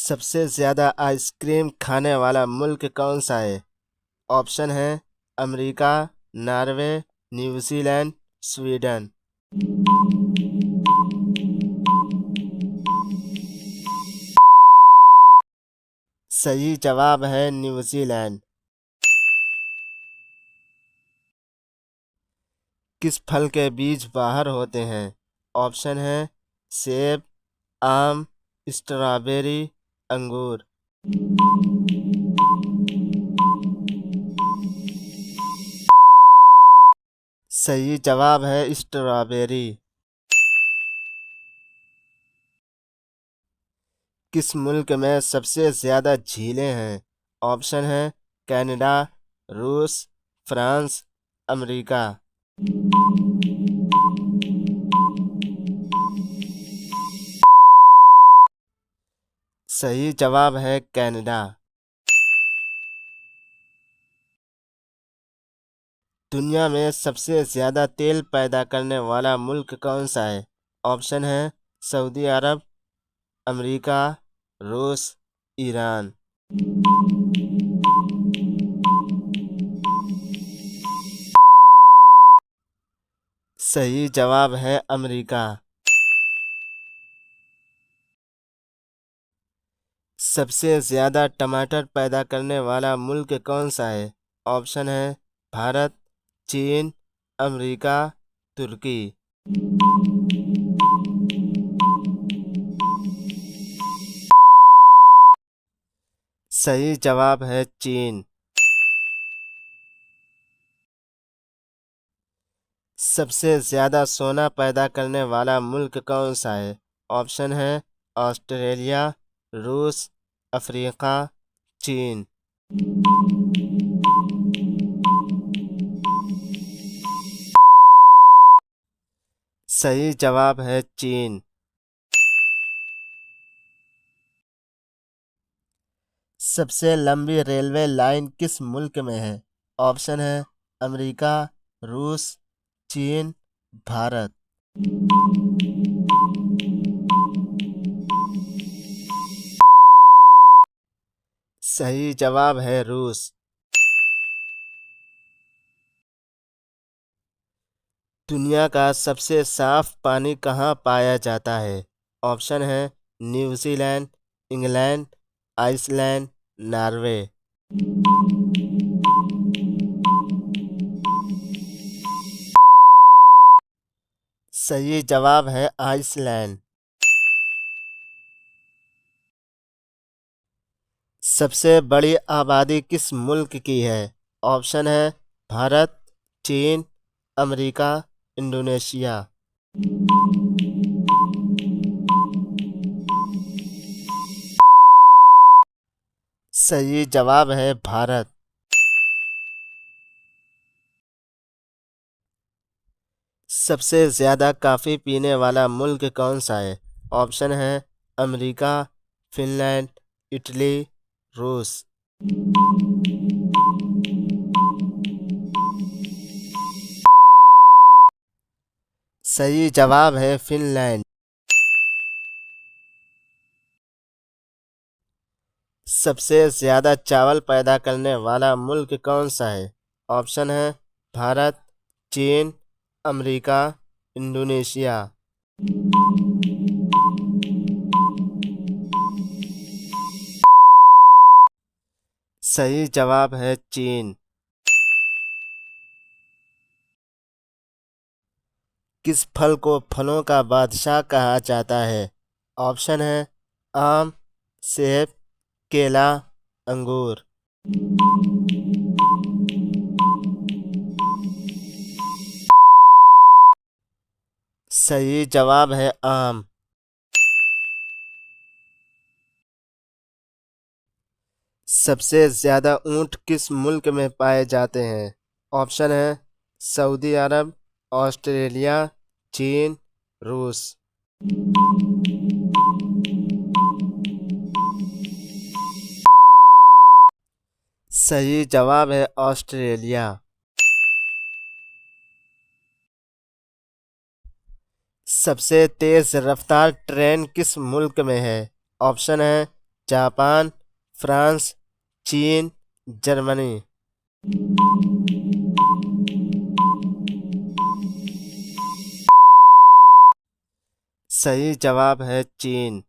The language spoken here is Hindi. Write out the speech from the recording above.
सबसे ज़्यादा आइसक्रीम खाने वाला मुल्क कौन सा है? ऑप्शन है अमेरिका, नॉर्वे, न्यूजीलैंड, स्वीडन। सही जवाब है न्यूजीलैंड। किस फल के बीज बाहर होते हैं? ऑप्शन है सेब, आम, स्ट्रॉबेरी, अंगूर। सही जवाब है स्ट्रॉबेरी। किस मुल्क में सबसे ज़्यादा झीलें हैं? ऑप्शन है कनाडा, रूस, फ्रांस, अमेरिका। सही जवाब है कनाडा। दुनिया में सबसे ज़्यादा तेल पैदा करने वाला मुल्क कौन सा है? ऑप्शन है सऊदी अरब, अमेरिका, रूस, ईरान। सही जवाब है अमेरिका। सबसे ज़्यादा टमाटर पैदा करने वाला मुल्क कौन सा है? ऑप्शन है भारत, चीन, अमेरिका, तुर्की। सही जवाब है चीन। सबसे ज़्यादा सोना पैदा करने वाला मुल्क कौन सा है? ऑप्शन है ऑस्ट्रेलिया, रूस, अफ्रीका, चीन। सही जवाब है चीन। सबसे लंबी रेलवे लाइन किस मुल्क में है? ऑप्शन है अमेरिका, रूस, चीन, भारत। सही जवाब है रूस। दुनिया का सबसे साफ पानी कहाँ पाया जाता है? ऑप्शन है न्यूजीलैंड, इंग्लैंड, आइसलैंड, नॉर्वे। सही जवाब है आइसलैंड। सबसे बड़ी आबादी किस मुल्क की है? ऑप्शन है भारत, चीन, अमेरिका, इंडोनेशिया। सही जवाब है भारत। सबसे ज़्यादा कॉफ़ी पीने वाला मुल्क कौन सा है? ऑप्शन है अमेरिका, फिनलैंड, इटली, रूस। सही जवाब है फिनलैंड। सबसे ज़्यादा चावल पैदा करने वाला मुल्क कौन सा है? ऑप्शन है भारत, चीन, अमेरिका, इंडोनेशिया। सही जवाब है चीन। किस फल को फलों का बादशाह कहा जाता है? ऑप्शन है आम, सेब, केला, अंगूर। सही जवाब है आम। सबसे ज़्यादा ऊंट किस मुल्क में पाए जाते हैं? ऑप्शन है सऊदी अरब, ऑस्ट्रेलिया, चीन, रूस। सही जवाब है ऑस्ट्रेलिया। सबसे तेज़ रफ्तार ट्रेन किस मुल्क में है? ऑप्शन है जापान, फ्रांस, चीन, जर्मनी। सही जवाब है चीन।